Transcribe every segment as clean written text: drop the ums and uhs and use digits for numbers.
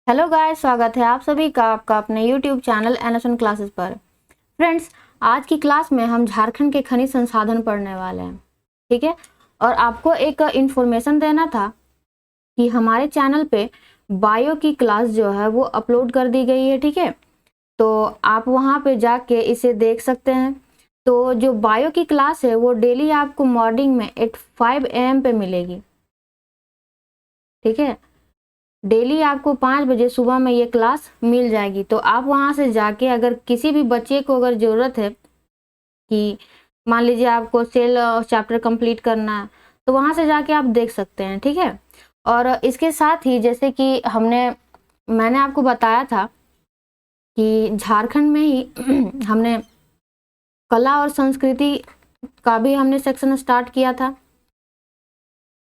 Hello guys, स्वागत है आप सभी का आपका अपने यूट्यूब चैनल एनएसएन क्लासेस पर। फ्रेंड्स, आज की क्लास में हम झारखंड के खनिज संसाधन पढ़ने वाले हैं। ठीक है। और आपको एक इन्फॉर्मेशन देना था कि हमारे चैनल पे बायो की क्लास जो है वो अपलोड कर दी गई है। ठीक है, तो आप वहाँ पे जाके इसे देख सकते हैं। तो जो बायो की क्लास है वो डेली आपको मॉर्निंग में 5 AM पे मिलेगी। ठीक है, डेली आपको 5 बजे सुबह में ये क्लास मिल जाएगी। तो आप वहाँ से जाके अगर किसी भी बच्चे को अगर ज़रूरत है कि मान लीजिए आपको सेल चैप्टर कंप्लीट करना है, तो वहाँ से जाके आप देख सकते हैं। ठीक है। और इसके साथ ही जैसे कि मैंने आपको बताया था कि झारखंड में ही हमने कला और संस्कृति का भी हमने सेक्शन स्टार्ट किया था,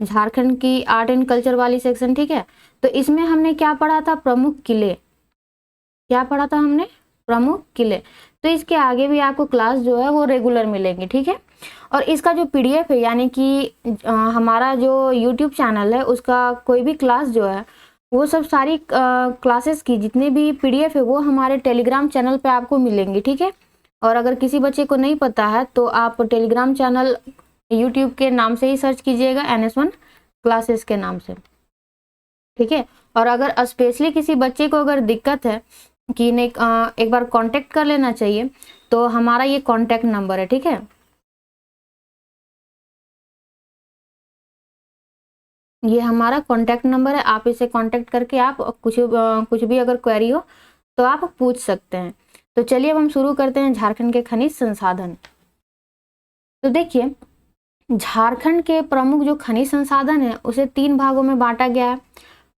झारखंड की आर्ट एंड कल्चर वाली सेक्शन। ठीक है, तो इसमें हमने क्या पढ़ा था? प्रमुख किले। क्या पढ़ा था हमने? प्रमुख किले। तो इसके आगे भी आपको क्लास जो है वो रेगुलर मिलेंगे। ठीक है। और इसका जो PDF है, यानी कि हमारा जो यूट्यूब चैनल है उसका कोई भी क्लास जो है वो सब सारी क्लासेस की जितने भी PDF है वो हमारे टेलीग्राम चैनल पे आपको मिलेंगे। ठीक है। और अगर किसी बच्चे को नहीं पता है तो आप टेलीग्राम चैनल यूट्यूब के नाम से ही सर्च कीजिएगा, NS1 क्लासेस के नाम से। ठीक है। और अगर स्पेशली किसी बच्चे को अगर दिक्कत है कि नहीं, एक बार कांटेक्ट कर लेना चाहिए, तो हमारा ये कांटेक्ट नंबर है। ठीक है, ये हमारा कांटेक्ट नंबर है। आप इसे कांटेक्ट करके आप कुछ भी अगर क्वेरी हो तो आप पूछ सकते हैं। तो चलिए अब हम शुरू करते हैं झारखंड के खनिज संसाधन। तो देखिए, झारखंड के प्रमुख जो खनिज संसाधन है उसे 3 भागों में बांटा गया है।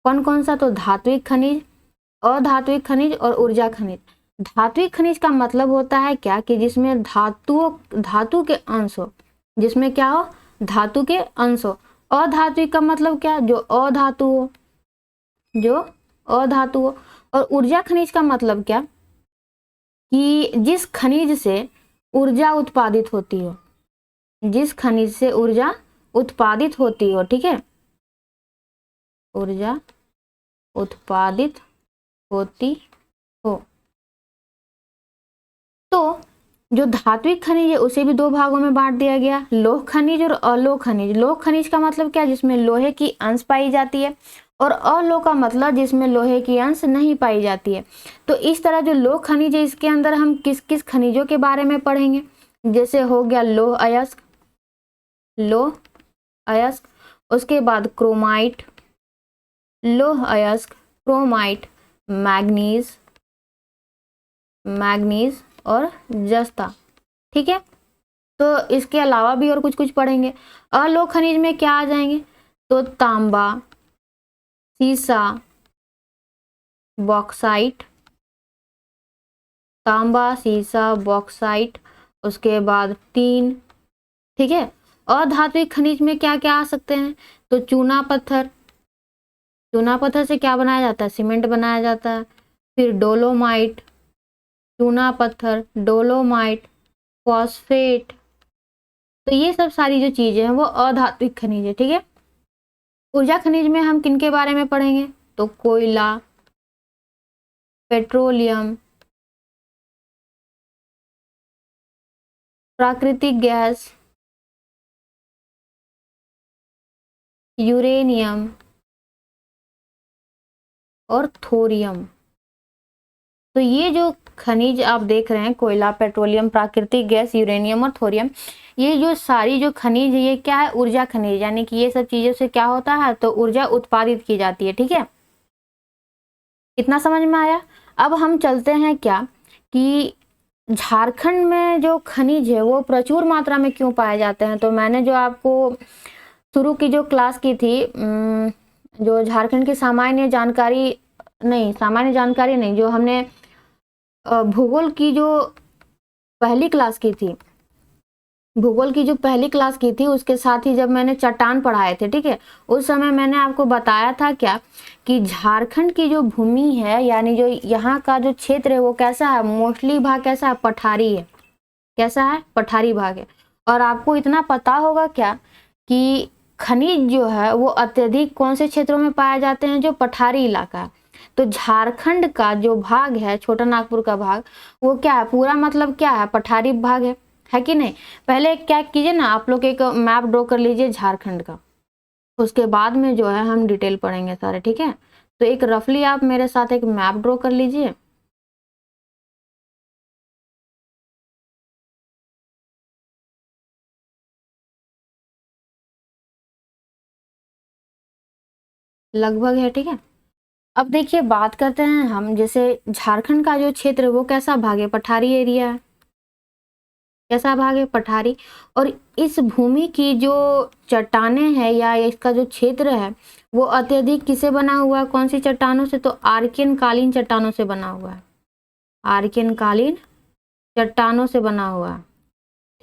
कौन कौन सा? तो धात्विक खनिज, अधात्विक खनिज और ऊर्जा खनिज। धात्विक खनिज का मतलब होता है क्या कि जिसमें धातु के अंश हो, जिसमें क्या हो? धातु के अंश हो। अधात्विक का मतलब क्या? जो अधातु हो, जो अधातु हो। और ऊर्जा खनिज का मतलब क्या? कि जिस खनिज से ऊर्जा उत्पादित होती हो, जिस खनिज से ऊर्जा उत्पादित होती हो। ठीक है, ऊर्जा उत्पादित होती हो। तो जो धात्विक खनिज है उसे भी 2 भागों में बांट दिया गया, लौह खनिज और अलोह खनिज। लौह खनिज का मतलब क्या? जिसमें लोहे की अंश पाई जाती है। और अलोह का मतलब जिसमें लोहे की अंश नहीं पाई जाती है। तो इस तरह जो लौह खनिज है इसके अंदर हम किस किस खनिजों के बारे में पढ़ेंगे? जैसे हो गया लौह अयस्क, लौह अयस्क, उसके बाद क्रोमाइट, लौह अयस्क, क्रोमाइट, मैग्नीज, मैग्नीज और जस्ता। ठीक है। तो इसके अलावा भी और कुछ कुछ पढ़ेंगे। अलोह खनिज में क्या आ जाएंगे? तो तांबा, सीसा, बॉक्साइट, तांबा, सीसा, बॉक्साइट, उसके बाद टीन। ठीक है। अधात्विक खनिज में क्या क्या आ सकते हैं? तो चूना पत्थर, चूना पत्थर से क्या बनाया जाता है? सीमेंट बनाया जाता है। फिर डोलोमाइट, चूना पत्थर, डोलोमाइट, फॉस्फेट। तो ये सब सारी जो चीजें हैं वो अधात्विक खनिज है। ठीक है। ऊर्जा खनिज में हम किन के बारे में पढ़ेंगे? तो कोयला, पेट्रोलियम, प्राकृतिक गैस, यूरेनियम और थोरियम। तो ये जो खनिज आप देख रहे हैं, कोयला, पेट्रोलियम, प्राकृतिक गैस, यूरेनियम और थोरियम, ये जो सारी जो खनिज है ये क्या है? ऊर्जा खनिज। यानी कि ये सब चीजों से क्या होता है? तो ऊर्जा उत्पादित की जाती है। ठीक है, इतना समझ में आया? अब हम चलते हैं क्या कि झारखंड में जो खनिज है वो प्रचुर मात्रा में क्यों पाए जाते हैं। तो मैंने जो आपको शुरू की जो क्लास की थी, जो झारखंड की सामान्य जानकारी नहीं, जो हमने भूगोल की जो पहली क्लास की थी, भूगोल की जो पहली क्लास की थी उसके साथ ही जब मैंने चट्टान पढ़ाए थे, ठीक है, उस समय मैंने आपको बताया था क्या कि झारखंड की जो भूमि है, यानी जो यहाँ का जो क्षेत्र है वो कैसा है? मोस्टली भाग कैसा है? पठारी है। कैसा है? पठारी भाग है। और आपको इतना पता होगा क्या कि खनिज जो है वो अत्यधिक कौन से क्षेत्रों में पाए जाते हैं? जो पठारी इलाका है। तो झारखंड का जो भाग है, छोटा नागपुर का भाग, वो क्या है, पूरा मतलब क्या है, पठारी भाग है कि नहीं। पहले क्या कीजिए ना, आप लोग एक मैप ड्रॉ कर लीजिए झारखंड का, उसके बाद में जो है हम डिटेल पढ़ेंगे सारे, ठीक है। तो एक रफली आप मेरे साथ एक मैप ड्रॉ कर लीजिए। लगभग है, ठीक है। अब देखिए बात करते हैं हम, जैसे झारखंड का जो क्षेत्र है वो कैसा भाग है, पठारी एरिया है। कैसा भाग है, पठारी। और इस भूमि की जो चट्टानें हैं या इसका जो क्षेत्र है वो अत्यधिक किसे बना हुआ है, कौन सी चट्टानों से, तो आर्कियन कालीन चट्टानों से बना हुआ है। आर्कियन कालीन चट्टानों से बना हुआ है,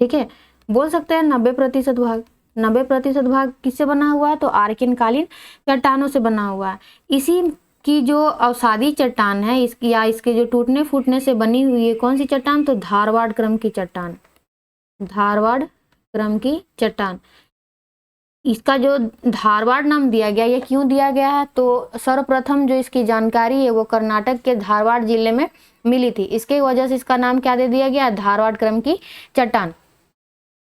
ठीक है। बोल सकते हैं 90% भाग, 90% भाग किससे बना हुआ है, तो आर्कियन कालीन चट्टानों से बना हुआ है। इसी की जो अवसादी चट्टान है इसकी, या इसके जो टूटने फूटने से बनी हुई है कौन सी चट्टान, तो धारवाड़ क्रम की चट्टान। धारवाड़ क्रम की चट्टान। इसका जो धारवाड़ नाम दिया गया, ये क्यों दिया गया है, तो सर्वप्रथम जो इसकी जानकारी है वो कर्नाटक के धारवाड़ जिले में मिली थी, इसके वजह से इसका नाम क्या दे दिया गया, धारवाड़ क्रम की चट्टान।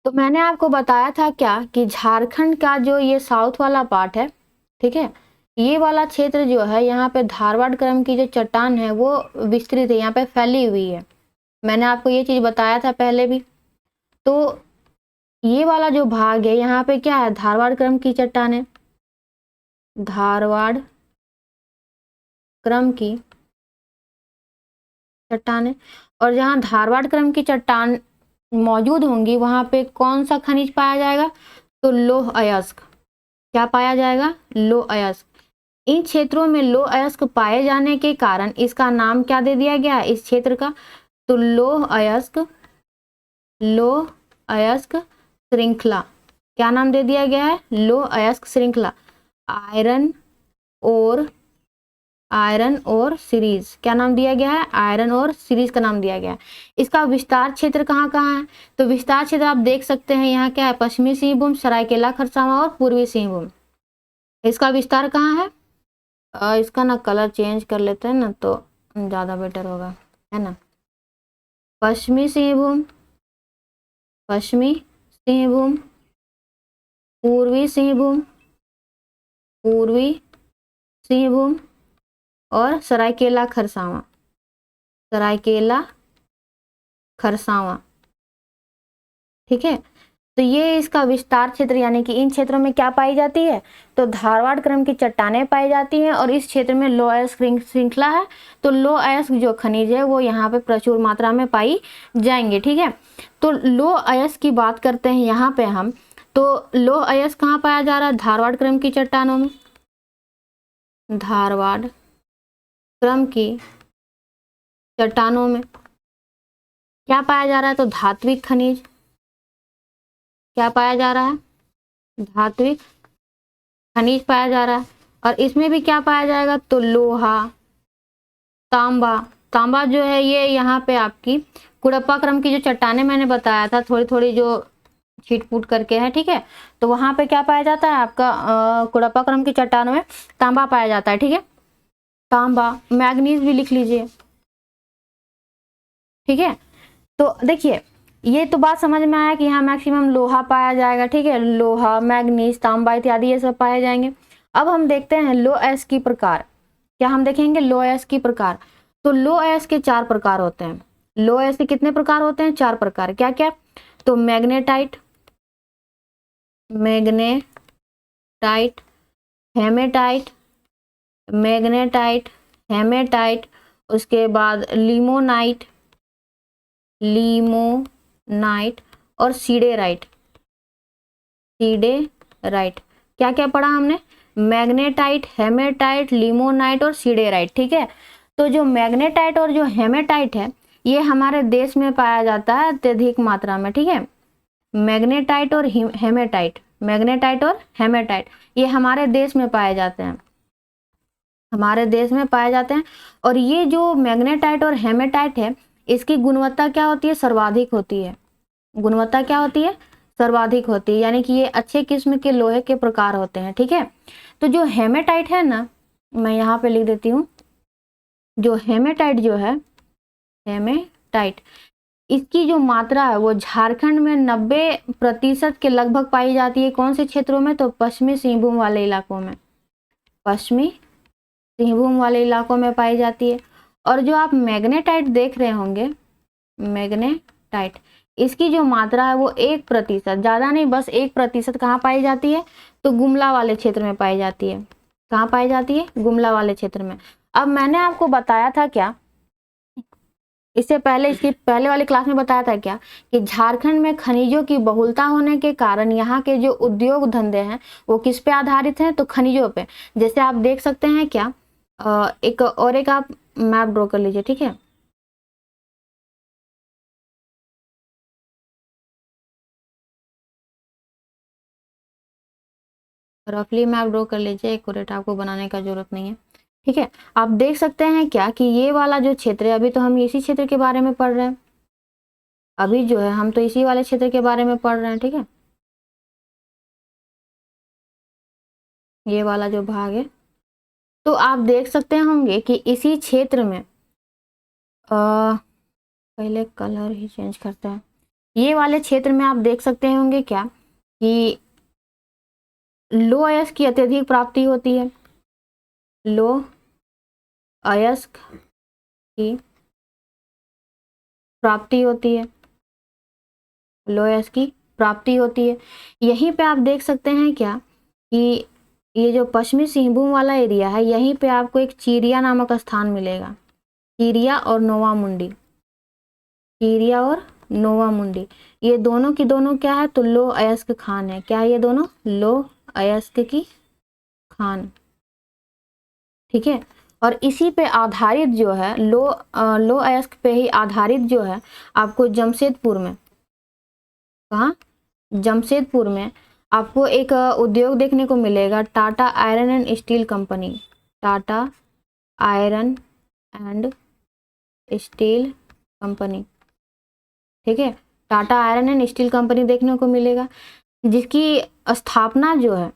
तो मैंने आपको बताया था क्या कि झारखंड का जो ये साउथ वाला पार्ट है, ठीक है, ये वाला क्षेत्र जो है यहाँ पे धारवाड़ क्रम की जो चट्टान है वो विस्तृत है, यहाँ पे फैली हुई है। मैंने आपको ये चीज बताया था पहले भी। तो ये वाला जो भाग है यहाँ पे क्या है, धारवाड़ क्रम की चट्टान है, धारवाड़ क्रम की चट्टान है। और जहाँ धारवाड़ क्रम की चट्टान मौजूद होंगी वहां पे कौन सा खनिज पाया जाएगा, तो लौह अयस्क। क्या पाया जाएगा, लौह अयस्क। इन क्षेत्रों में लौह अयस्क पाए जाने के कारण इसका नाम क्या दे दिया गया इस क्षेत्र का, तो लौह अयस्क, लौह अयस्क श्रृंखला। क्या नाम दे दिया गया है, लौह अयस्क श्रृंखला। आयरन और सीरीज, क्या नाम दिया गया है, आयरन और सीरीज का नाम दिया गया है। इसका विस्तार क्षेत्र कहाँ कहाँ है, तो विस्तार क्षेत्र आप देख सकते हैं यहाँ क्या है, पश्चिमी सिंहभूम, सरायकेला खरसावां और पूर्वी सिंहभूम। इसका विस्तार कहाँ है, इसका ना कलर चेंज कर लेते हैं ना तो ज़्यादा बेटर होगा, है ना। पश्चिमी सिंहभूम, पश्चिमी सिंहभूम, पूर्वी सिंहभूम, पूर्वी सिंहभूम और सरायकेला खरसावां, सरायकेला खरसावां, ठीक है। तो ये इसका विस्तार क्षेत्र, यानी कि इन क्षेत्रों में क्या पाई जाती है, तो धारवाड़ क्रम की चट्टानें पाई जाती हैं। और इस क्षेत्र में लौह अयस्क श्रृंखला है, तो लौह अयस्क जो खनिज है वो यहाँ पे प्रचुर मात्रा में पाई जाएंगे, ठीक है। तो लौह अयस्क की बात करते हैं यहाँ पे हम, तो लौह अयस्क कहाँ पाया जा रहा है, धारवाड़ क्रम की चट्टानों में। धारवाड़ क्रम की चट्टानों में क्या पाया जा रहा है, तो धात्विक खनिज। क्या पाया जा रहा है, धात्विक खनिज पाया जा रहा है। और इसमें भी क्या पाया जाएगा, तो लोहा, तांबा। तांबा जो है ये यहाँ पे आपकी कुड़प्पा क्रम की जो चट्टानें मैंने बताया था, थोड़ी थोड़ी जो छीट-फूट करके है, ठीक है। तो वहां पे क्या पाया जाता है आपका, कुड़प्पा क्रम की चट्टानों में तांबा पाया जाता है, ठीक है। तांबा, मैग्नीज भी लिख लीजिए, ठीक है। तो देखिए ये तो बात समझ में आया कि यहाँ मैक्सिमम लोहा पाया जाएगा, ठीक है। लोहा, मैग्नीज, तांबा इत्यादि ये सब पाए जाएंगे। अब हम देखते हैं लौह अयस्क की प्रकार। क्या हम देखेंगे, लौह अयस्क की प्रकार। तो लौह अयस्क के 4 प्रकार होते हैं। लौह अयस्क के कितने प्रकार होते हैं, 4 प्रकार। क्या क्या, तो magnetite, magnetite, haematite, magnetite, haematite, उसके बाद लिमोनाइट, लिमोनाइट और सीडेराइट, सीडेराइट। क्या क्या पढ़ा हमने, मैग्नेटाइट, हेमेटाइट, लिमोनाइट और सीडेराइट, ठीक है। तो जो मैग्नेटाइट और जो हेमेटाइट है ये हमारे देश में पाया जाता है अत्यधिक मात्रा में, ठीक है। मैग्नेटाइट और हेमेटाइट, मैग्नेटाइट और हेमेटाइट ये हमारे देश में पाए जाते हैं, हमारे देश में पाए जाते हैं। और ये जो मैग्नेटाइट और हेमेटाइट है इसकी गुणवत्ता क्या होती है, सर्वाधिक होती है। गुणवत्ता क्या होती है, सर्वाधिक होती है, यानी कि ये अच्छे किस्म के लोहे के प्रकार होते हैं, ठीक है। तो जो हेमेटाइट है ना, मैं यहाँ पे लिख देती हूँ, जो हेमेटाइट जो है, हेमेटाइट, इसकी जो मात्रा है वो झारखंड में 90% के लगभग पाई जाती है। कौन से क्षेत्रों में? तो पश्चिमी सिंहभूम वाले इलाकों में, पश्चिमी सिंहभूम वाले इलाकों में पाई जाती है। और जो आप मैग्नेटाइट देख रहे होंगे, मैग्नेटाइट, इसकी जो मात्रा है वो 1%, ज़्यादा नहीं, बस 1% कहाँ पाई जाती है? तो गुमला वाले क्षेत्र में पाई जाती है। कहाँ पाई जाती है? गुमला वाले क्षेत्र में। अब मैंने आपको बताया था क्या, इससे पहले, इसकी पहले वाली क्लास में बताया था क्या, कि झारखंड में खनिजों की बहुलता होने के कारण यहाँ के जो उद्योग धंधे हैं वो किस पे आधारित हैं? तो खनिजों पे। जैसे आप देख सकते हैं क्या, एक आप मैप ड्रॉ कर लीजिए, ठीक है। रफली मैप ड्रॉ कर लीजिए, एक्यूरेट आपको बनाने का जरूरत नहीं है, ठीक है। आप देख सकते हैं क्या कि ये वाला जो क्षेत्र है, अभी तो हम इसी क्षेत्र के बारे में पढ़ रहे हैं, अभी जो है हम तो इसी वाले क्षेत्र के बारे में पढ़ रहे हैं, ठीक है। ये वाला जो भाग है, तो आप देख सकते होंगे कि इसी क्षेत्र में पहले कलर ही चेंज करता है। ये वाले क्षेत्र में आप देख सकते होंगे क्या कि लो अयस्क की अत्यधिक प्राप्ति होती है, लो अयस्क की प्राप्ति होती है, लो अयस्क की प्राप्ति होती है। यहीं पे आप देख सकते हैं क्या कि ये जो पश्चिमी सिंहभूम वाला एरिया है, यहीं पे आपको एक चिरिया नामक स्थान मिलेगा, चिरिया और नोवा मुंडी, चिरिया और नोवा मुंडी, ये दोनों की दोनों क्या है? तो लो अयस्क खान है। क्या है ये दोनों? लो अयस्क की खान, ठीक है। और इसी पे आधारित जो है, लो अयस्क पे ही आधारित जो है, आपको जमशेदपुर में, कहाँ? जमशेदपुर में आपको एक उद्योग देखने को मिलेगा, Tata iron and steel company, Tata iron and steel company, ठीक है। Tata iron and steel company देखने को मिलेगा, जिसकी स्थापना जो है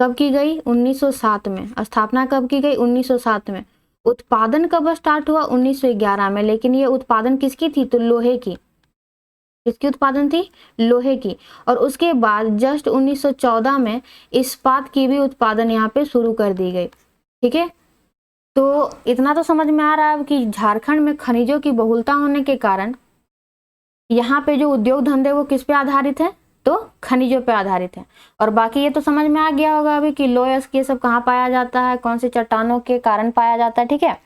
कब की गई? 1907 में। स्थापना कब की गई? 1907 में। उत्पादन कब स्टार्ट हुआ? 1911 में। लेकिन ये उत्पादन किसकी थी? तो लोहे की। किसकी उत्पादन थी? लोहे की। और उसके बाद जस्ट 1914 में इस्पात की भी उत्पादन यहाँ पे शुरू कर दी गई, ठीक है। तो इतना तो समझ में आ रहा है कि झारखंड में खनिजों की बहुलता होने के कारण यहाँ पे जो उद्योग धंधे वो किस पे आधारित है? तो खनिजों पे आधारित है। और बाकी ये तो समझ में आ गया होगा अभी कि लो अयस्क ये सब कहाँ पाया जाता है, कौन सी चट्टानों के कारण पाया जाता है, ठीक है।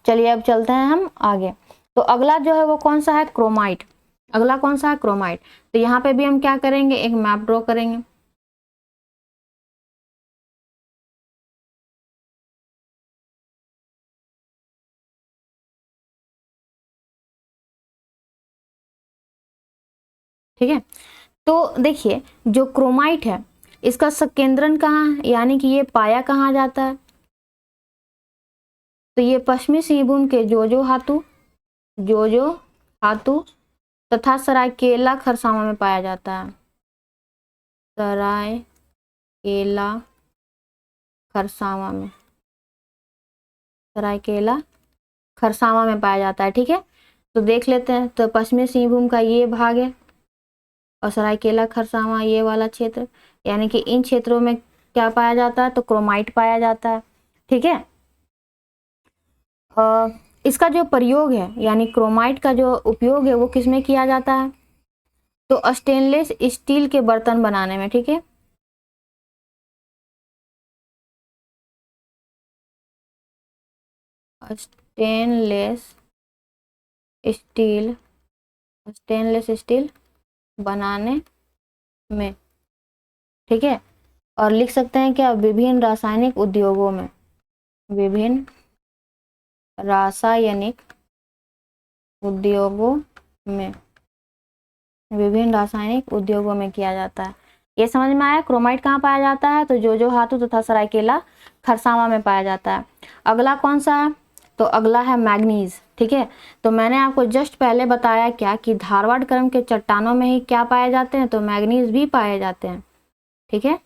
चलिए अब चलते हैं हम आगे। तो अगला जो है वो कौन सा है? क्रोमाइट। अगला कौन सा है? क्रोमाइट। तो यहाँ पे भी हम क्या करेंगे? एक मैप ड्रॉ करेंगे, ठीक है। तो देखिए, जो क्रोमाइट है इसका संकेंद्रण कहाँ है, यानी कि ये पाया कहाँ जाता है? तो ये पश्चिमी सिंहभूम के जोजो हातू तथा सरायकेला खरसावां में पाया जाता है। सरायकेला खरसावां में, सरायकेला खरसावां में पाया जाता है, ठीक है। तो देख लेते हैं, तो पश्चिमी सिंहभूम का ये भाग है और सरायकेला खरसावां ये वाला क्षेत्र, यानी कि इन क्षेत्रों में क्या पाया जाता है? तो क्रोमाइट पाया जाता है, ठीक है। इसका जो प्रयोग है, यानी क्रोमाइट का जो उपयोग है वो किसमें किया जाता है? तो स्टेनलेस स्टील के बर्तन बनाने में, ठीक है। स्टेनलेस स्टील, स्टेनलेस स्टील बनाने में, ठीक है। और लिख सकते हैं क्या? विभिन्न रासायनिक उद्योगों में, विभिन्न रासायनिक उद्योगों में, विभिन्न रासायनिक उद्योगों में किया जाता है। ये समझ में आया? क्रोमाइट कहाँ पाया जाता है? तो जोजो हातू तथा सरायकेला खरसावां में पाया जाता है। अगला कौन सा है? तो अगला है मैग्नीज, ठीक है। तो मैंने आपको जस्ट पहले बताया क्या कि धारवाड़ क्रम के चट्टानों में ही क्या पाए जाते हैं? तो मैग्नीज भी पाए जाते हैं, ठीक है।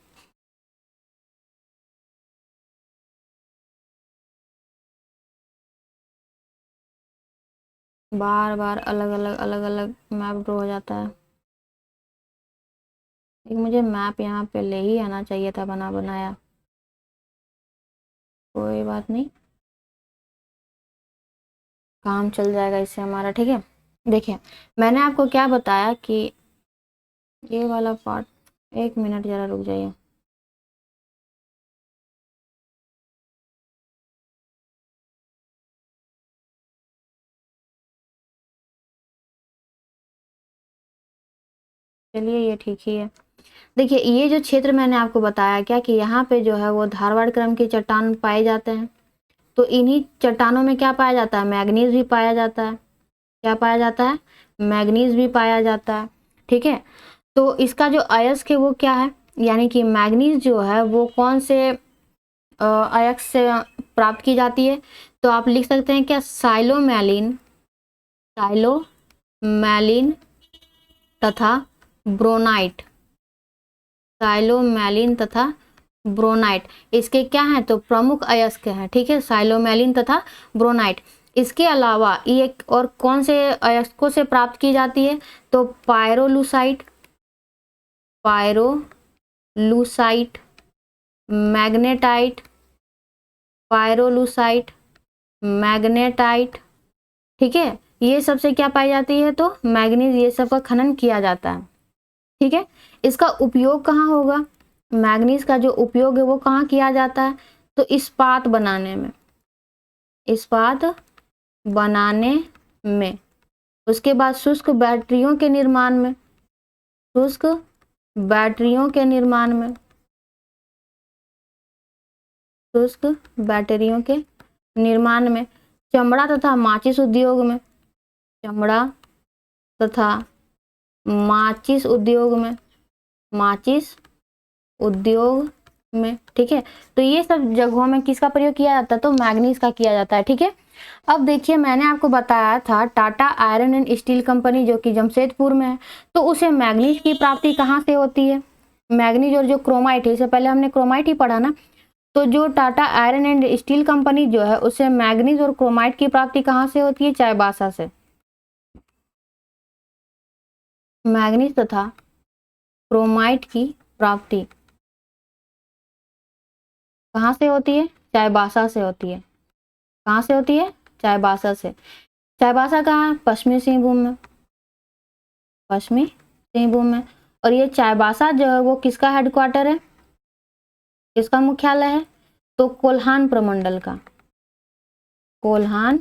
बार बार अलग अलग मैप ड्रॉ हो जाता है। एक मुझे मैप यहाँ पे ले ही आना चाहिए था बना बनाया, कोई बात नहीं, काम चल जाएगा इससे हमारा, ठीक है। देखिए मैंने आपको क्या बताया कि ये वाला पार्ट, एक मिनट ज़रा रुक जाइए। चलिए ये ठीक ही है। देखिए ये जो क्षेत्र मैंने आपको बताया क्या कि यहाँ पे जो है वो धारवाड़ क्रम की चट्टान पाए जाते हैं। तो इन्हीं चट्टानों में क्या पाया जाता है, मैग्नीज भी पाया जाता है। क्या पाया जाता है, मैग्नीज भी पाया जाता है, ठीक है। तो इसका जो अयस्क है वो क्या है, यानी कि मैग्नीज जो है वो कौन से अयस्क से प्राप्त की जाती है। तो आप लिख सकते हैं क्या, साइलोमैलिन, साइलोमैलिन तथा ब्रोनाइट, साइलोमैलिन तथा ब्रोनाइट इसके क्या हैं, तो प्रमुख अयस्क हैं, ठीक है, साइलोमैलिन तथा ब्रोनाइट। इसके अलावा ये और कौन से अयस्कों से प्राप्त की जाती है, तो pyrolusite, pyrolusite, magnetite, pyrolusite, magnetite, ठीक है। ये सबसे क्या पाई जाती है, तो मैग्नीज, ये सब का खनन किया जाता है, ठीक है। इसका उपयोग कहाँ होगा, मैग्नीज का जो उपयोग है वो कहाँ किया जाता है, तो इस्पात बनाने में, इस्पात बनाने में। उसके बाद शुष्क बैटरियों के निर्माण में, शुष्क बैटरियों के निर्माण में, शुष्क बैटरियों के निर्माण में, चमड़ा तथा माचिस उद्योग में, चमड़ा तथा माचिस उद्योग में, माचिस उद्योग में, ठीक है। तो ये सब जगहों में किसका प्रयोग किया जाता है, तो मैग्नीज का किया जाता है, ठीक है। अब देखिए मैंने आपको बताया था Tata iron and steel company जो कि जमशेदपुर में है, तो उसे मैग्नीज की प्राप्ति कहाँ से होती है, मैग्नीज और जो क्रोमाइट है, इससे पहले हमने क्रोमाइट ही पढ़ा ना। तो जो Tata iron and steel company जो है उसे मैग्नीज और क्रोमाइट की प्राप्ति कहाँ से होती है, चाईबासा से। मैग्नीज तथा क्रोमाइट की प्राप्ति कहाँ से होती है, चाईबासा से होती है। कहाँ से होती है, चाईबासा से। चाईबासा कहाँ है, पश्चिमी सिंहभूम में, पश्चिमी सिंहभूम में। और ये चाईबासा जो है वो किसका हेडक्वार्टर है, किसका मुख्यालय है, तो कोल्हान प्रमंडल का, कोल्हान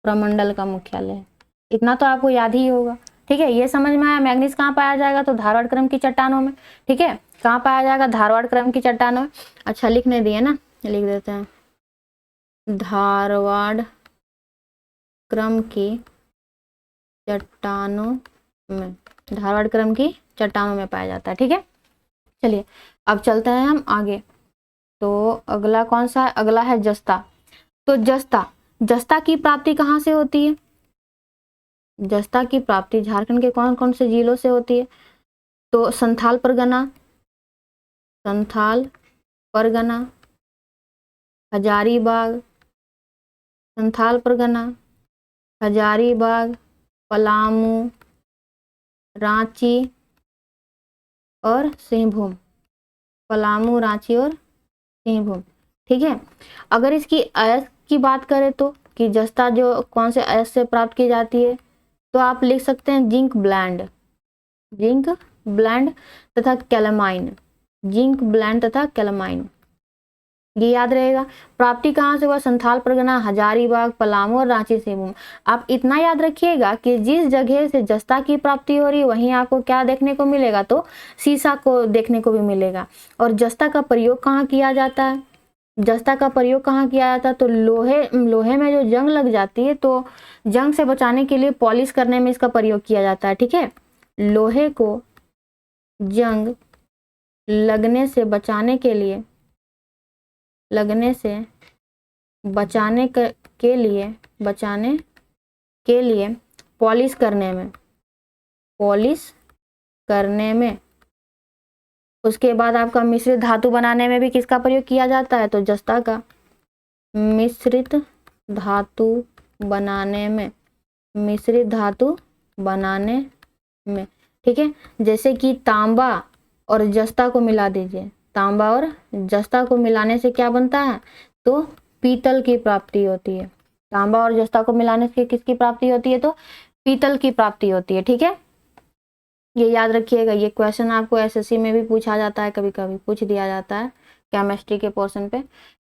प्रमंडल का मुख्यालय है। इतना तो आपको याद ही होगा, ठीक है। ये समझ में आया मैग्नीज कहाँ पाया जाएगा, तो धारवाड़ क्रम की चट्टानों में, ठीक है। कहाँ पाया जाएगा, धारवाड़ क्रम की चट्टानों में। अच्छा लिखने दिए ना, लिख देते हैं, धारवाड़ क्रम की चट्टानों में, धारवाड़ क्रम की चट्टानों में पाया जाता है, ठीक है। चलिए अब चलते हैं हम आगे। तो अगला कौन सा है, अगला है जस्ता। तो जस्ता, जस्ता की प्राप्ति कहाँ से होती है, जस्ता की प्राप्ति झारखंड के कौन कौन से जिलों से होती है, तो संथाल परगना, संथाल परगना, हजारीबाग, संथाल परगना, हजारीबाग, पलामू, रांची और सिंहभूम, पलामू, रांची और सिंहभूम, ठीक है। अगर इसकी अयस्क की बात करें तो कि जस्ता जो कौन से अयस्क से प्राप्त की जाती है, तो आप लिख सकते हैं जिंक ब्लेंड, जिंक ब्लेंड तथा कैलामाइन, जिंक ब्लेंड तथा कैलामाइन, ये याद रहेगा। प्राप्ति कहाँ से हुआ, संथाल परगना, हजारीबाग, पलामू और रांची, सिंहभूम। आप इतना याद रखिएगा कि जिस जगह से जस्ता की प्राप्ति हो रही है वहीं आपको क्या देखने को मिलेगा, तो सीसा को देखने को भी मिलेगा। और जस्ता का प्रयोग कहाँ किया जाता है, जस्ता का प्रयोग कहाँ किया जाता है, तो लोहे में जो जंग लग जाती है तो जंग से बचाने के लिए पॉलिश करने में इसका प्रयोग किया जाता है, ठीक है। लोहे को जंग लगने से बचाने के लिए, लगने से बचाने के लिए, बचाने के लिए पॉलिश करने में, पॉलिश करने में। उसके बाद आपका मिश्रित धातु बनाने में भी किसका प्रयोग किया जाता है, तो जस्ता का। मिश्रित धातु बनाने में, मिश्रित धातु बनाने में। ठीक है, जैसे कि तांबा और जस्ता को मिला दीजिए, तांबा और जस्ता को मिलाने से क्या बनता है, तो पीतल की प्राप्ति होती है। तांबा और जस्ता को मिलाने से किसकी प्राप्ति होती है, तो पीतल की प्राप्ति होती है। ठीक है, ये याद रखिएगा, ये क्वेश्चन आपको एसएससी में भी पूछा जाता है, कभी कभी पूछ दिया जाता है केमिस्ट्री के पोर्शन पे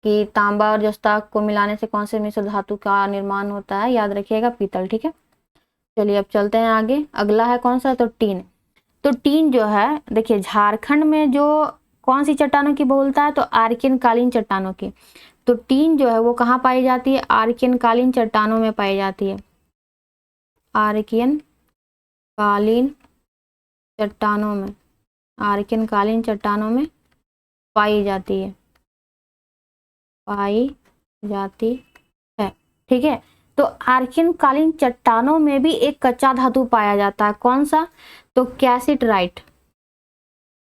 कि तांबा और जस्ता को मिलाने से कौन से मिश्र धातु का निर्माण होता है, याद रखिएगा पीतल। ठीक है, चलिए अब चलते हैं आगे। अगला है कौन सा, तो टीन। तो टीन जो है, देखिए झारखंड में जो कौन सी चट्टानों की बहुलता है, तो आर्कियन कालीन चट्टानों की। तो टीन जो है वो कहाँ पाई जाती है, आर्कियन कालीन चट्टानों में पाई जाती है। आर्कियन कालीन चट्टानों में, आर्कियन कालीन चट्टानों में पाई जाती है, पाई जाती है। ठीक है, तो आर्कियन कालीन चट्टानों में भी एक कच्चा धातु पाया जाता है, कौन सा, तो कैसिटराइट।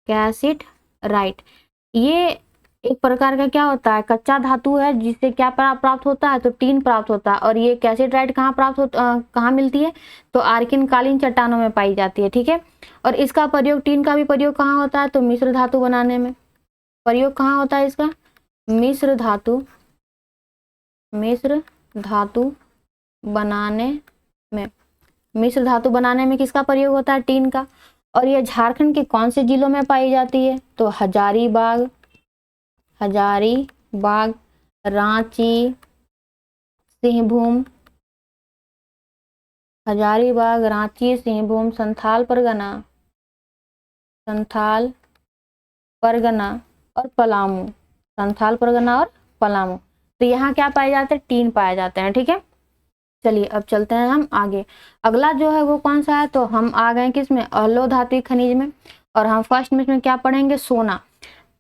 कैसिटराइट ये एक प्रकार का क्या होता है, कच्चा धातु है, जिससे क्या प्राप्त होता है, तो टीन प्राप्त होता है। और ये कैसिटराइट कहाँ प्राप्त होता, कहाँ मिलती है, तो आर्कियन कालीन चट्टानों में पाई जाती है। ठीक है, और इसका प्रयोग, टीन का भी प्रयोग कहाँ होता है, तो मिश्र धातु बनाने में। प्रयोग कहाँ होता है इसका, मिश्र धातु, मिश्र धातु बनाने में। मिश्र धातु बनाने में किसका प्रयोग होता है, टीन का। और यह झारखंड के कौन से जिलों में पाई जाती है, तो हजारीबाग, हजारीबाग, रांची, सिंहभूम, हजारीबाग, रांची, सिंहभूम, संथाल परगना, संथाल परगना और पलामू, संथाल परगना और पलामू। तो यहाँ क्या पाए जाते हैं, टीन पाए जाते हैं। ठीक है, चलिए अब चलते हैं हम आगे। अगला जो है वो कौन सा है, तो हम आ गए किसमें, अलोह धातु खनिज में। और हम फर्स्ट में इसमें क्या पढ़ेंगे, सोना।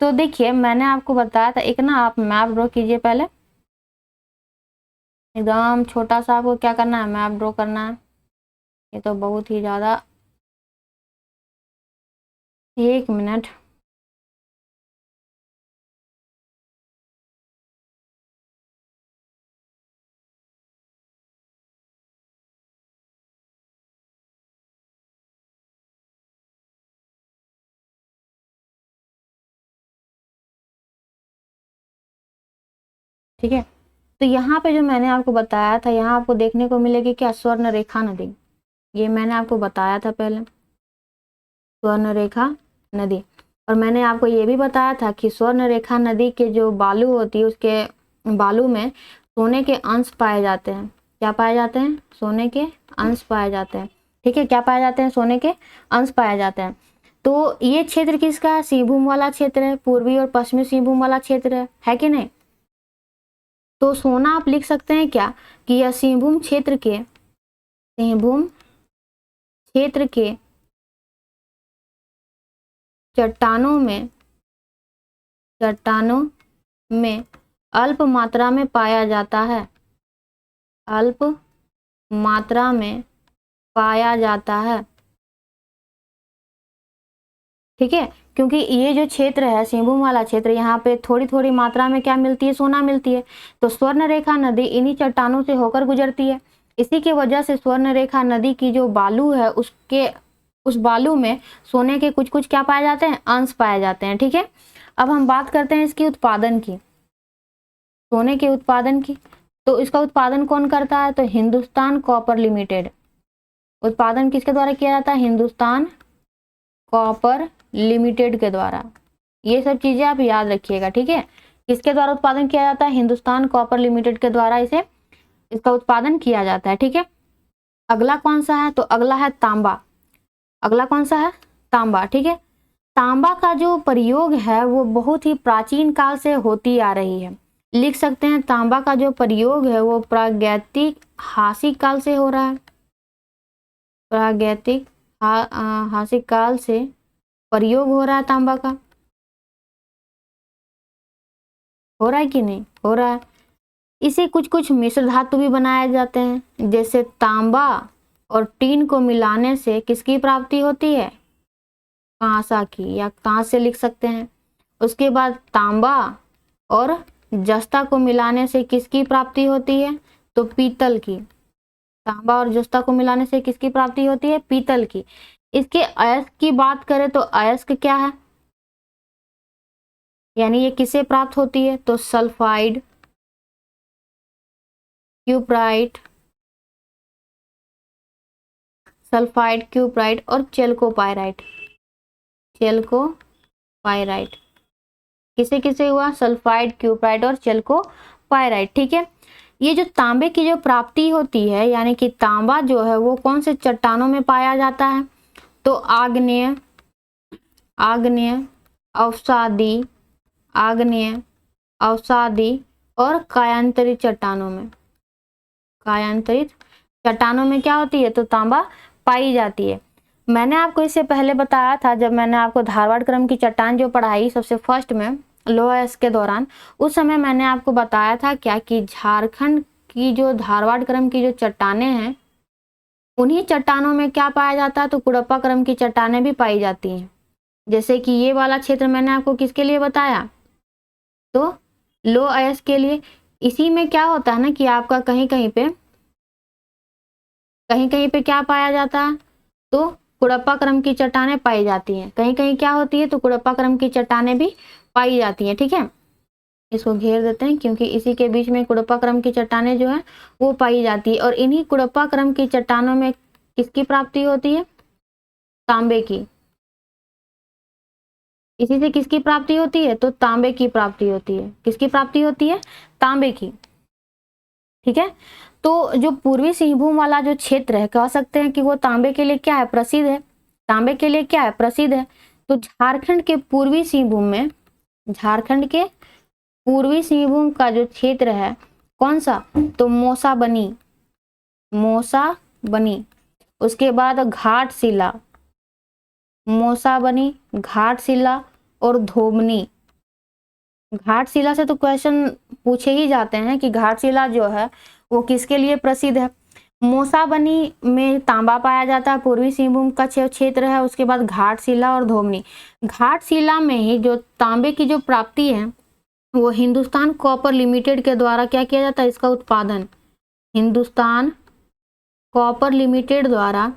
तो देखिए मैंने आपको बताया था, एक ना आप मैप ड्रॉ कीजिए पहले, एकदम छोटा सा आपको क्या करना है, मैप ड्रॉ करना है। ये तो बहुत ही ज्यादा, एक मिनट, ठीक है। तो यहाँ पे जो मैंने आपको बताया था, यहाँ आपको देखने को मिलेगी क्या, स्वर्ण रेखा नदी। ये मैंने आपको बताया था पहले, स्वर्ण रेखा नदी। और मैंने आपको ये भी बताया था कि स्वर्ण रेखा नदी के जो बालू होती है, उसके बालू में सोने के अंश पाए जाते हैं। क्या पाए जाते हैं, सोने के अंश पाए जाते हैं। ठीक है, क्या पाए जाते हैं, सोने के अंश पाए जाते हैं। तो ये क्षेत्र किसका है, सिंहभूम वाला क्षेत्र है, पूर्वी और पश्चिमी सिंहभूम वाला क्षेत्र है कि नहीं। तो सोना आप लिख सकते हैं क्या, कि यह सिंहभूम क्षेत्र के, सिंहभूम क्षेत्र के चट्टानों में, चट्टानों में अल्प मात्रा में पाया जाता है, अल्प मात्रा में पाया जाता है। ठीक है, क्योंकि ये जो क्षेत्र है सिंहभूम वाला क्षेत्र, यहाँ पे थोड़ी थोड़ी मात्रा में क्या मिलती है, सोना मिलती है। तो स्वर्ण रेखा नदी इन्हीं चट्टानों से होकर गुजरती है। इसी की वजह से स्वर्ण रेखा नदी की जो बालू है, उसके उस बालू में सोने के कुछ कुछ क्या पाए जाते हैं, अंश पाए जाते हैं। ठीक है, अब हम बात करते हैं इसकी उत्पादन की, सोने के उत्पादन की। तो इसका उत्पादन कौन करता है, तो हिंदुस्तान कॉपर लिमिटेड। उत्पादन किसके द्वारा किया जाता है, हिंदुस्तान कॉपर लिमिटेड के द्वारा। ये सब चीजें आप याद रखिएगा। ठीक है, किसके द्वारा उत्पादन किया जाता है, हिंदुस्तान कॉपर लिमिटेड के द्वारा इसका उत्पादन किया जाता है। ठीक है, अगला कौन सा है, तो अगला है तांबा। अगला कौन सा है, तांबा। ठीक है, तांबा का जो प्रयोग है वो बहुत ही प्राचीन काल से होती आ रही है। लिख सकते हैं तांबा का जो प्रयोग है वो प्रागैतिहासिक काल से हो रहा है, प्रागैतिहासिक काल से प्रयोग हो रहा है तांबा का। हो रहा है कि नहीं, हो रहा है। इसे कुछ कुछ मिश्र धातु भी बनाए जाते हैं, जैसे तांबा और टीन को मिलाने से किसकी प्राप्ति होती है, कांसा की, या कांस से लिख सकते हैं। उसके बाद तांबा और जस्ता को मिलाने से किसकी प्राप्ति होती है, तो पीतल की। तांबा और जस्ता को मिलाने से किसकी प्राप्ति होती है? पीतल की। इसके अयस्क की बात करें तो अयस्क क्या है, यानी ये किससे प्राप्त होती है? तो सल्फाइड, क्यूप्राइट, सल्फाइड, क्यूप्राइट और चेल्कोपायराइट। चेल्कोपायराइट किसे किसे हुआ? सल्फाइड, क्यूप्राइट और चेल्कोपायराइट। ठीक है, ये जो तांबे की जो प्राप्ति होती है, यानी कि तांबा जो है वो कौन से चट्टानों में पाया जाता है? तो आग्नेय, अवसादी, आग्नेय, अवसादी और कायांतरित चट्टानों में। कायांतरित चट्टानों में क्या होती है? तो तांबा पाई जाती है। मैंने आपको इससे पहले बताया था, जब मैंने आपको धारवाड़ क्रम की चट्टान जो पढ़ाई सबसे फर्स्ट में लोएस के दौरान, उस समय मैंने आपको बताया था क्या कि झारखंड की जो धारवाड़ क्रम की जो चट्टानें हैं, उन्हीं चट्टानों में क्या पाया जाता है? तो कुड़प्पा क्रम की चट्टानें भी पाई जाती हैं। जैसे कि ये वाला क्षेत्र मैंने आपको किसके लिए बताया? तो लो अयस्क के लिए। इसी में क्या होता है ना कि आपका कहीं कहीं पे क्या पाया जाता है? तो कुड़प्पा क्रम की चट्टानें पाई जाती हैं। कहीं कहीं क्या होती है? तो कुड़प्पा क्रम की चट्टानें भी पाई जाती हैं। ठीक है, इसको घेर देते हैं क्योंकि इसी के बीच में कुड़प्पा क्रम की चट्टानें जो है वो पाई जाती है। और इन्हीं कुड़प्पा क्रम की चट्टानों में किसकी प्राप्ति होती है? तांबे की। इसी से किसकी प्राप्ति होती है? तो तांबे की प्राप्ति होती है। किसकी प्राप्ति होती है? तांबे की। ठीक है, तो जो पूर्वी सिंहभूम वाला जो क्षेत्र है, कह सकते हैं कि वो तांबे के लिए क्या है? प्रसिद्ध है। तांबे के लिए क्या है? प्रसिद्ध है। तो झारखंड के पूर्वी सिंहभूम में, झारखंड के पूर्वी सिंहभूम का जो क्षेत्र है कौन सा? तो मौसाबनी, उसके बाद घाटशिला, मौसाबनी, घाटशिला और धोबनी। घाटशिला से तो क्वेश्चन पूछे ही जाते हैं कि घाटशिला जो है वो किसके लिए प्रसिद्ध है? मौसाबनी में तांबा पाया जाता है, पूर्वी सिंहभूम का क्षेत्र है। उसके बाद घाटशिला और धोबनी। घाटशिला में ही जो तांबे की जो प्राप्ति है वो हिंदुस्तान कॉपर लिमिटेड के द्वारा क्या किया जाता है? इसका उत्पादन हिंदुस्तान कॉपर लिमिटेड द्वारा,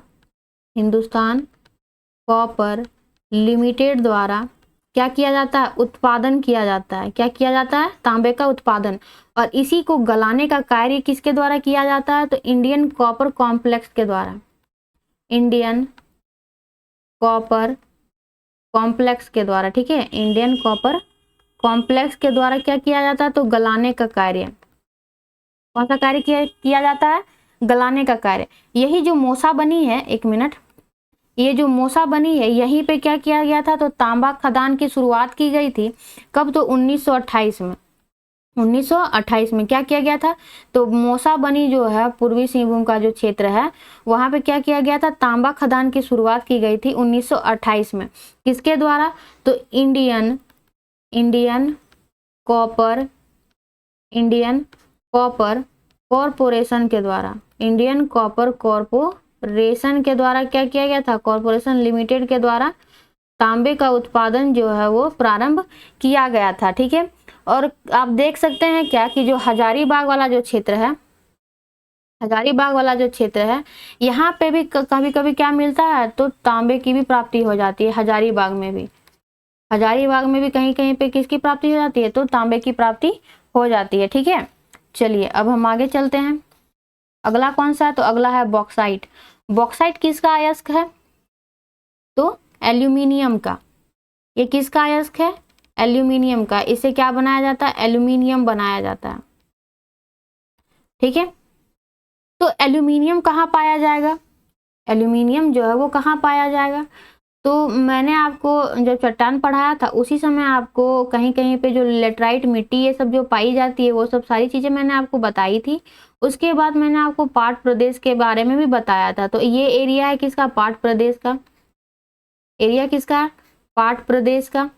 हिंदुस्तान कॉपर लिमिटेड द्वारा क्या किया जाता है? उत्पादन किया जाता है। क्या किया जाता है? तांबे का उत्पादन। और इसी को गलाने का कार्य किसके द्वारा किया जाता है? तो इंडियन कॉपर कॉम्प्लेक्स के द्वारा, इंडियन कॉपर कॉम्प्लेक्स के द्वारा। ठीक है, इंडियन कॉपर कॉम्प्लेक्स के द्वारा क्या किया जाता है? तो गलाने का कार्य। कौन सा कार्य किया जाता है? गलाने का कार्य। यही जो मौसाबनी है, एक मिनट, ये जो मौसाबनी है यहीं पे क्या किया गया था? तो तांबा खदान की शुरुआत की गई थी। कब? तो 1928 में। 1928 में क्या किया गया था? तो मौसाबनी जो है पूर्वी सिंहभूम का जो क्षेत्र है वहां पे क्या किया गया था? तांबा खदान की शुरुआत की गई थी 1928 में। किसके द्वारा? तो इंडियन कॉपर कॉरपोरेशन के द्वारा, इंडियन कॉपर कॉरपोरेशन के द्वारा क्या किया गया था? कॉरपोरेशन लिमिटेड के द्वारा तांबे का उत्पादन जो है वो प्रारंभ किया गया था। ठीक है, और आप देख सकते हैं क्या कि जो हजारीबाग वाला जो क्षेत्र है, हजारीबाग वाला जो क्षेत्र है यहाँ पे भी कभी कभी क्या मिलता है? तो तांबे की भी प्राप्ति हो जाती है। हजारीबाग में भी कहीं कहीं पे किसकी प्राप्ति हो जाती है? तो तांबे की प्राप्ति हो जाती है। ठीक है, चलिए अब हम आगे चलते हैं। अगला कौन सा है? तो अगला है बॉक्साइट। बॉक्साइट किसका अयस्क है? तो एल्यूमिनियम का। ये किसका अयस्क है? एल्यूमिनियम का। इसे क्या बनाया जाता है? एल्यूमिनियम बनाया जाता है। ठीक है, तो एल्यूमिनियम कहाँ पाया जाएगा? एल्यूमिनियम जो है वो कहाँ पाया जाएगा? तो मैंने आपको जब चट्टान पढ़ाया था उसी समय आपको कहीं कहीं पे जो लेटराइट मिट्टी ये सब जो पाई जाती है वो सब सारी चीजें मैंने आपको बताई थी। उसके बाद मैंने आपको पाट प्रदेश के बारे में भी बताया था। तो ये एरिया है किसका? पाट प्रदेश का। एरिया किसका? पाट प्रदेश का,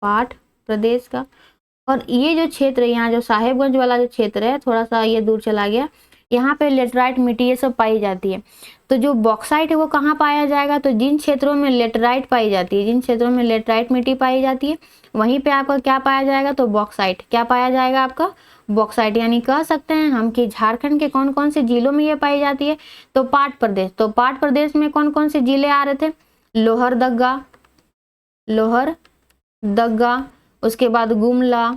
पाट प्रदेश का। और ये जो क्षेत्र है यहाँ जो साहेबगंज वाला जो क्षेत्र है, थोड़ा सा ये दूर चला गया, यहाँ पे लेटराइट मिट्टी ये सब पाई जाती है। तो जो बॉक्साइट है वो कहाँ पाया जाएगा, तो जिन क्षेत्रों में लेटराइट पाई जाती है, जिन क्षेत्रों में लेटराइट मिट्टी पाई जाती है वहीं पे आपका क्या पाया जाएगा, तो बॉक्साइट। क्या पाया जाएगा आपका, बॉक्साइट। यानी कह सकते हैं हम कि झारखंड के कौन कौन से जिलों में ये पाई जाती है, तो पाट प्रदेश। तो पाट प्रदेश में कौन कौन से जिले आ रहे थे, लोहरदगा, लोहरदगा, उसके बाद गुमला,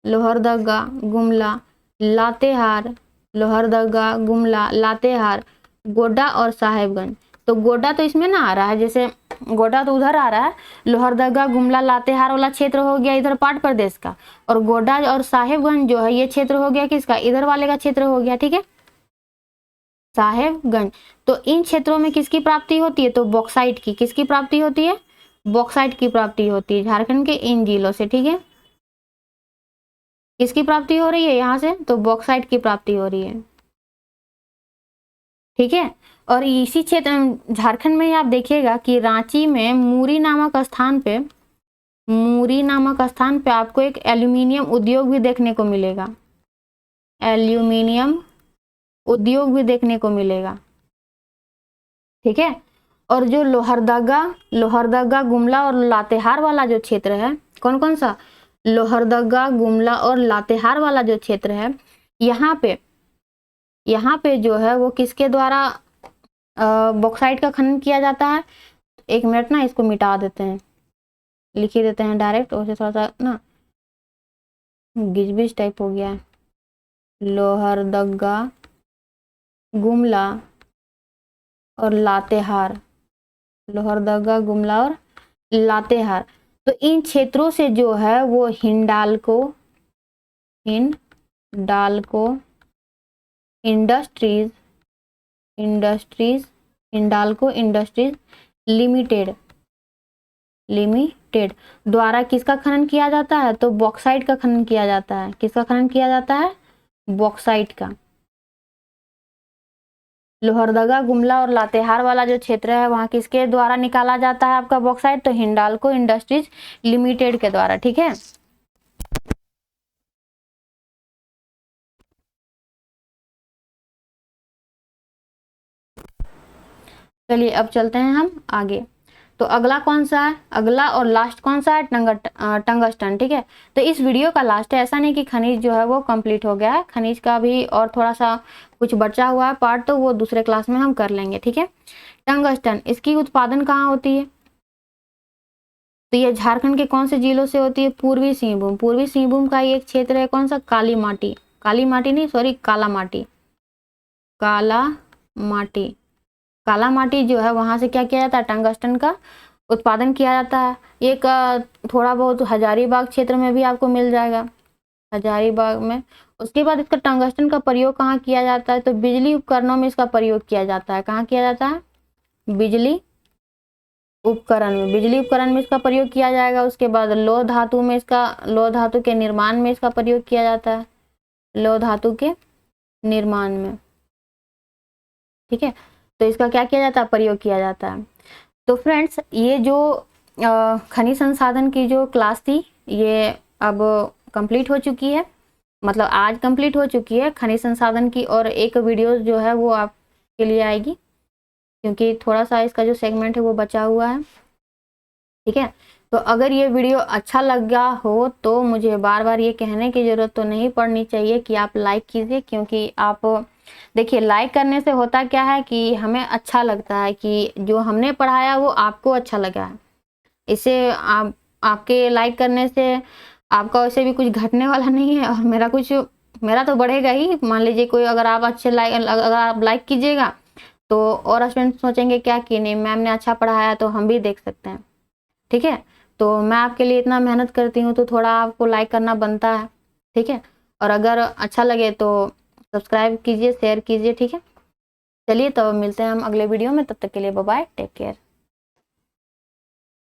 लोहरदगा, गुमला, लातेहार, लोहरदगा, गुमला, लातेहार, गोड्डा और साहेबगंज। तो गोड्डा तो इसमें ना आ रहा है, जैसे गोड्डा तो उधर आ रहा है, लोहरदगा, गुमला, लातेहार वाला क्षेत्र हो गया इधर पाट प्रदेश का, और गोड्डा और साहेबगंज जो है ये क्षेत्र हो गया किसका, इधर वाले का क्षेत्र हो गया, ठीक है, साहेबगंज। तो इन क्षेत्रों में किसकी प्राप्ति होती है, तो बॉक्साइट की। किसकी प्राप्ति होती है, बॉक्साइट की प्राप्ति होती है झारखंड के इन जिलों से, ठीक है। किसकी प्राप्ति हो रही है यहाँ से, तो बॉक्साइट की प्राप्ति हो रही है, ठीक है। और इसी क्षेत्र झारखंड में ही आप देखिएगा कि रांची में मूरी नामक स्थान पे, मूरी नामक स्थान पे आपको एक एल्यूमिनियम उद्योग भी देखने को मिलेगा, एल्यूमिनियम उद्योग भी देखने को मिलेगा, ठीक है। और जो लोहरदगा, गुमला और लातेहार वाला जो क्षेत्र है, कौन कौन सा, लोहरदगा, गुमला और लातेहार वाला जो क्षेत्र है, यहाँ पे जो है वो किसके द्वारा बॉक्साइट का खनन किया जाता है। एक मिनट ना, इसको मिटा देते हैं, लिख ही देते हैं डायरेक्ट, उसे थोड़ा सा ना गिजबिज टाइप हो गया है। लोहरदगा, गुमला और लातेहार, लोहरदगा, गुमला और लातेहार। तो इन क्षेत्रों से जो है वो Hindalco industries, Hindalco industries limited द्वारा किसका खनन किया जाता है, तो बॉक्साइट का खनन किया जाता है। किसका खनन किया जाता है, बॉक्साइट का। लोहरदगा, गुमला और लातेहार वाला जो क्षेत्र है वहां किसके द्वारा निकाला जाता है आपका बॉक्साइट, तो हिंडाल्को इंडस्ट्रीज लिमिटेड के द्वारा, ठीक है। चलिए अब चलते हैं हम आगे। तो अगला कौन सा है, अगला और लास्ट कौन सा है, टंगस्टन, ठीक है। तो इस वीडियो का लास्ट है, ऐसा नहीं कि खनिज जो है वो कंप्लीट हो गया है, खनिज का भी और थोड़ा सा कुछ बचा हुआ है पार्ट, तो वो दूसरे क्लास में हम कर लेंगे, ठीक है। टंगस्टन, इसकी उत्पादन कहाँ होती है, तो ये झारखंड के कौन से जिलों से होती है, पूर्वी सिंहभूम। पूर्वी सिंहभूम का एक क्षेत्र है कौन सा, काला माटी जो है वहां से क्या किया जाता है, टंगस्टन का उत्पादन किया जाता है। एक थोड़ा बहुत हजारीबाग क्षेत्र में भी आपको मिल जाएगा, हजारीबाग में। उसके बाद इसका टंगस्टन का प्रयोग कहाँ किया जाता है, तो बिजली उपकरणों में इसका प्रयोग किया जाता है। कहाँ किया जाता है, बिजली उपकरण में इसका प्रयोग किया जाएगा। उसके बाद लौह धातु के निर्माण में इसका प्रयोग किया जाता है, लौह धातु के निर्माण में, ठीक है। तो इसका क्या किया जाता है, प्रयोग किया जाता है। तो फ्रेंड्स ये जो खनिज संसाधन की जो क्लास थी ये अब कंप्लीट हो चुकी है, मतलब आज कंप्लीट हो चुकी है खनिज संसाधन की, और एक वीडियो जो है वो आपके लिए आएगी क्योंकि थोड़ा सा इसका जो सेगमेंट है वो बचा हुआ है, ठीक है। तो अगर ये वीडियो अच्छा लगा हो तो मुझे बार बार ये कहने की ज़रूरत तो नहीं पड़नी चाहिए कि आप लाइक कीजिए, क्योंकि आप देखिए लाइक करने से होता क्या है कि हमें अच्छा लगता है कि जो हमने पढ़ाया वो आपको अच्छा लगा है। इससे आपके लाइक करने से आपका वैसे भी कुछ घटने वाला नहीं है, और मेरा तो बढ़ेगा ही। मान लीजिए कोई अगर आप लाइक कीजिएगा तो और स्टूडेंट सोचेंगे क्या कि नहीं मैम ने अच्छा पढ़ाया तो हम भी देख सकते हैं, ठीक है। तो मैं आपके लिए इतना मेहनत करती हूँ तो थोड़ा आपको लाइक करना बनता है, ठीक है। और अगर अच्छा लगे तो सब्सक्राइब कीजिए, शेयर कीजिए, ठीक है। चलिए तो मिलते हैं हम अगले वीडियो में, तब तक के लिए बाय बाय, टेक केयर।